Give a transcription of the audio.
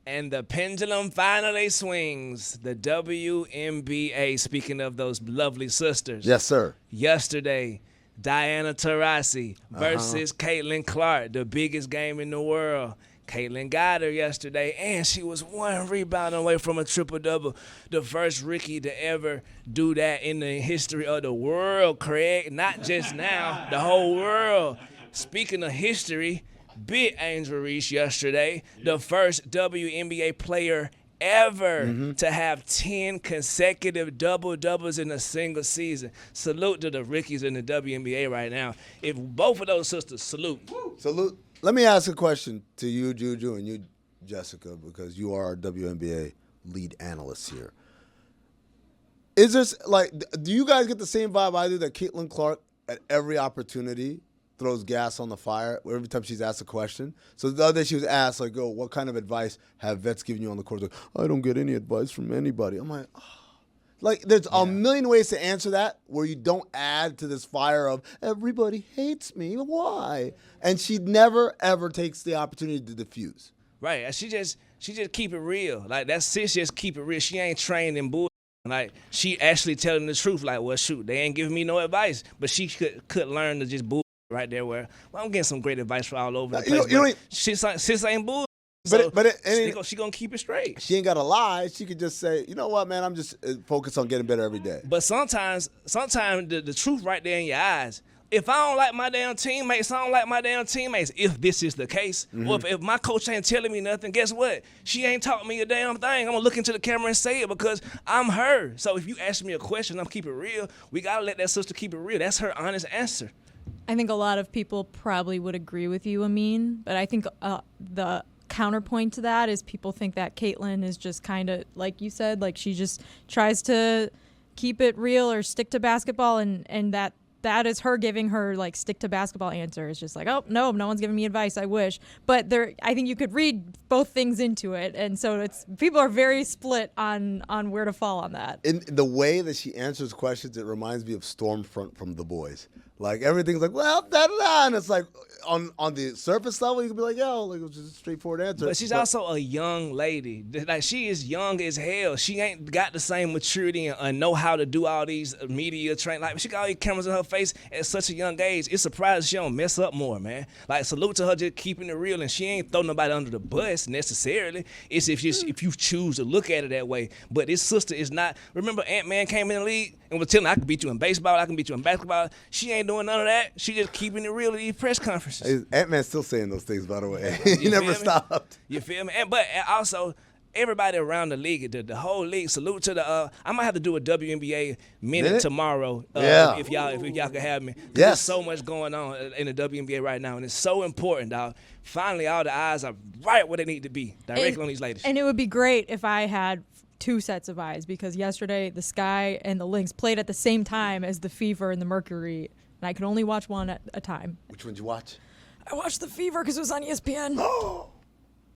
And the pendulum finally swings. The WNBA, speaking of those lovely sisters. Yes, sir. Yesterday, Diana Taurasi versus Caitlin Clark, the biggest game in the world. Caitlin got her yesterday, and she was one rebound away from a triple-double. The first rookie to ever do that in the history of the world, Craig. Not just now, the whole world. Speaking of history, big Angel Reese yesterday, the first WNBA player ever to have 10 consecutive double-doubles in a single season. Salute to the rookies in the WNBA right now. If both of those sisters, salute. Salute. Let me ask a question to you, Juju, and you, Jessica, because you are our WNBA lead analyst here. Is this, like, do you guys get the same vibe I do that Caitlin Clark, at every opportunity, throws gas on the fire every time she's asked a question? So the other day she was asked, like, oh, what kind of advice have vets given you on the court? Like, I don't get any advice from anybody. I'm like, oh. Like, there's a million ways to answer that where you don't add to this fire of everybody hates me. Why? And she never, ever takes the opportunity to diffuse. Right. She just keep it real. Like, that sis just keep it real. She ain't trained in bull. Like, she actually telling the truth. Like, well, shoot, they ain't giving me no advice. But she could learn to just bull right there where, well, I'm getting some great advice from all over the place. Sis ain't bull. So she gonna keep it straight. She ain't gotta lie. She could just say, you know what, man, I'm just focused on getting better every day. But sometimes the truth right there in your eyes. If I don't like my damn teammates, I don't like my damn teammates. If this is the case, or if my coach ain't telling me nothing, guess what? She ain't taught me a damn thing. I'm gonna look into the camera and say it because I'm her. So if you ask me a question, I'm keep it real. We gotta let that sister keep it real. That's her honest answer. I think a lot of people probably would agree with you, Amin, but I think the counterpoint to that is people think that Caitlin is just kind of, like you said, like she just tries to keep it real or stick to basketball, and that is her giving her like stick to basketball answer. It's just like, oh no one's giving me advice, I wish. But I think you could read both things into it, and so people are very split on where to fall on that. In the way that she answers questions, it reminds me of Stormfront from The Boys. Like, everything's like, well, da-da-da, and it's like, on the surface level, you can be like, yo, like, it's just a straightforward answer. But she's also a young lady. Like, she is young as hell. She ain't got the same maturity and know how to do all these media training. Like, she got all these cameras in her face at such a young age. It's surprising she don't mess up more, man. Like, salute to her just keeping it real, and she ain't throw nobody under the bus necessarily. It's if you choose to look at it that way. But this sister is not. Remember, Ant-Man came in the league and was telling, I can beat you in baseball, I can beat you in basketball. She ain't doing none of that. She just keeping it real at these press conferences. Ant-Man's still saying those things, by the way. He never stopped. You feel me? But also, everybody around the league, the whole league, salute to the I might have to do a WNBA minute tomorrow if y'all can have me. Yes. There's so much going on in the WNBA right now, and it's so important, dog. Finally, all the eyes are right where they need to be, directly on these ladies. And it would be great if I had two sets of eyes, because yesterday the Sky and the Lynx played at the same time as the Fever and the Mercury, and I could only watch one at a time. Which one did you watch? I watched the Fever because it was on ESPN. Oh,